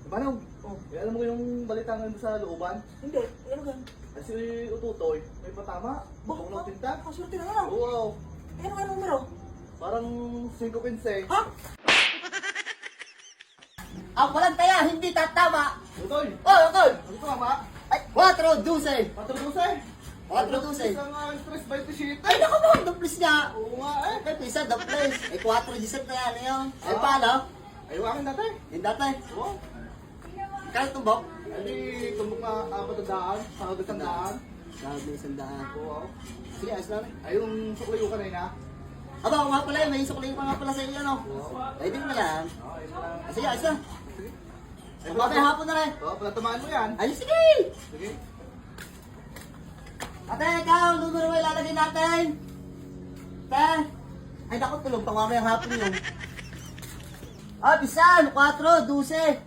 Manong, alam mo yung balita ngayon sa looban? Hindi, ano gan? Kasi Ututoy, may patama. Bukong ng tinta. Kasurti na nga. Oo, Ano nga numero? parang 5-15. Ha? Ang walang taya, hindi tatama. Utoy, Oh, Tol! ano ito ama? Ay, 4-12. 4-12. 4-12. Isang stress 27. Ay, naku mo, duplis nga. Oo nga eh. Ay, pisa, duplis. Ay, 4-17 na yan, yun. Ay, paano? Ayawakin natin. Yung dati. Oo. Kahit tumbok. Hindi, tumbok na 400, hanggang 100. Sabi, sandaan. Oo. Sige, ayos lang. Ay, yung suklay ko kanina. Aba, ako nga pala, may sukli pa nga pala sa iyo, no? Ay, din na lang. Okay, ayun na lang. Sige, ayos lang. Sige. Ay, mamaya hapon na rin. Oo, palatamaan mo yan. Ay, sige! Sige. Ate, ikaw, numero mo ilalagay natin. Te. Ay, naku, tulong pa mamayang hapon yun. Ah, bisan, 4-12.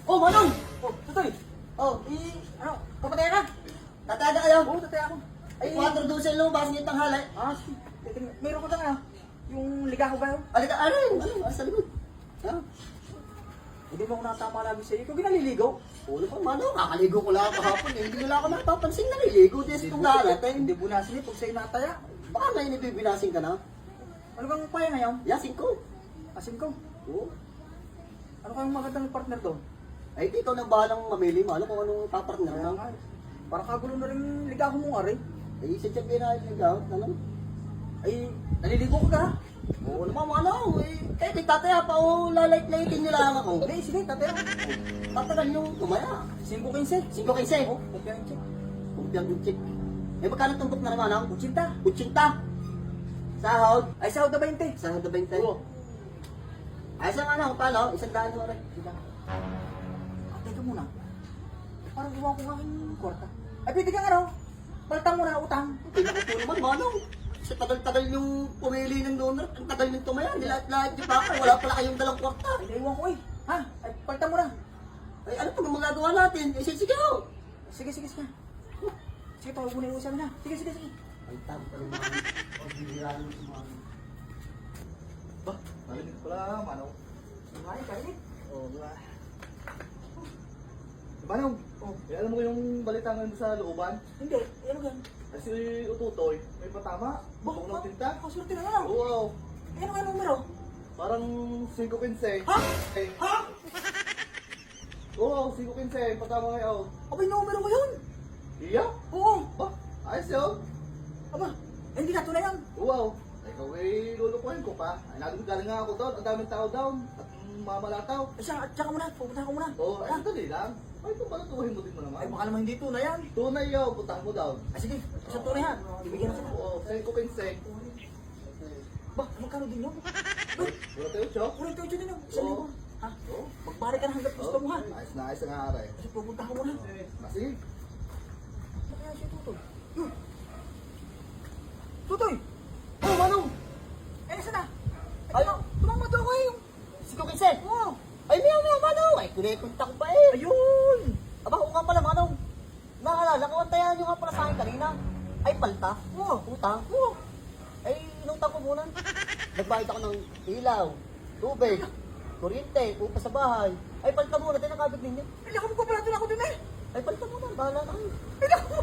Oh, Manong! Oh, tutoy. Oh, Ano? Kapatay ka? tatay na kayo. Oo, tatay ako. Ay, 4-12 lumabas niyo tanghali. Sige. Meron ko na nga. Yung ligaho ba yun? Alika, ano, sa likod. Ha? Hindi mo ako natama lagi sa iyo. Ikaw ginaliligaw? Ulo pa, Manong, kakaligo ko lang kahapon eh. Hindi nila ako napapansin naliligo. Des itong natin. Hindi bunasin eh. Pag sa'yo nataya. Baka may inibibinasing ka na. Ano kang paya ngayon? Yasin ko. Asin ko. Oo. Ano kayong magandang partner doon? Ay, ikaw na bahalang mamili mo. Ano kung anong papartner Kaya mo? nga. Parang kagulo na rin ligaho mo nga rin. Ay, isa dyan pinaligaw. Ano? Ay, naliligo ka ka? Oo naman, ano? Eh, di tataya pa o lalait-laitin nyo lang ako. Hindi, sige, tatay ako. Tatagal yung tumaya. 5-15. 5-15. Oh, kumpiyan check. Kumpiang check. Eh, magkano tumbok na naman ako? 80. 80. Sahod. Ay, sahod na 20. Sahod na 20. Oo. Ay, isang ano, paano? Isang daan mo rin. Teka muna. Parang iwan ko nga aking kwarta. Ay, pwede kang ano? Baltang mo na utang. Kaya ko po naman, manong. Sa tagal-tagal yung pumili ng donor, ang tagal yung tumaya. Nilahat-lahat yung baka, wala pala kayong dalang kwarta. Ay, naiwan ko eh. Ha? Ay, baltang mo na. Ay, ano pa magagawa natin? Eh, sige ho. Sige, sige, sige. Sige, tawag mo na yung usamin na. Sige, sige, sige. Ay, tama pa yung mga pagbibiraan ng mga... Ba, narinig ko pala, Manong. Ay, karinig. Oo, diba? Manong, alam mo yung balita ngayon sa looban? Hindi, ano gan? Kasi Ututoy, may patama. Bukong ng tinta. Kasurti na nga. Oo, Ano nga numero? parang 5-15. Ha? Eh, Ha? oo, 5-15. Patama ngayon. Abay, numero mo yun. Iya? Oo. Ba, ayos yun. Aba, hindi na tunay yan. Wow, ikaw ay lulukuhin ko pa. Ay, galing nga ako doon. Ang daming tao down. At mamalataw. Tsaka mo na, pupunta ko muna. Oo, ay, dali lang. Ay, ito pala tuhin mo din mo Ay, naman. baka naman hindi tunay yan. Tunay yun, putang mo down. Ay, sige, isang tunay ha. Ibigyan na kita. Oo, 5-15. Ba, magkano din yun? Ay, Wala tayo, Chok. ulit tayo dyan yun. Isang Oo. libo. Ha? Oo. Magbalik ka na hanggat gusto mo ha. Ayos na ayos ang aray. Kasi pupunta ko muna. Sige. Ano kaya siya, Tutoy? Tutoy! Oh, Manong! Eh, nasa na? Ay. Tumamado ako eh. Siko Kinsen! Oo. Ay, meow, Manong! Ay, kunikunta ko pa eh! Ayun! Aba, oo nga pala, Manong! Naalala ko, antayan nyo nga pala sa akin kanina. Ay, palta? Oo. Utang? Oo. Ay, inutang ko muna. Nagbayad ako ng ilaw, tubig, kuryente, upa sa bahay. Ay, palta muna, tayo nakabig ninyo. Hindi ako magpapalato na ako din eh. Ay, palta muna, bahala na kayo. Hindi ako.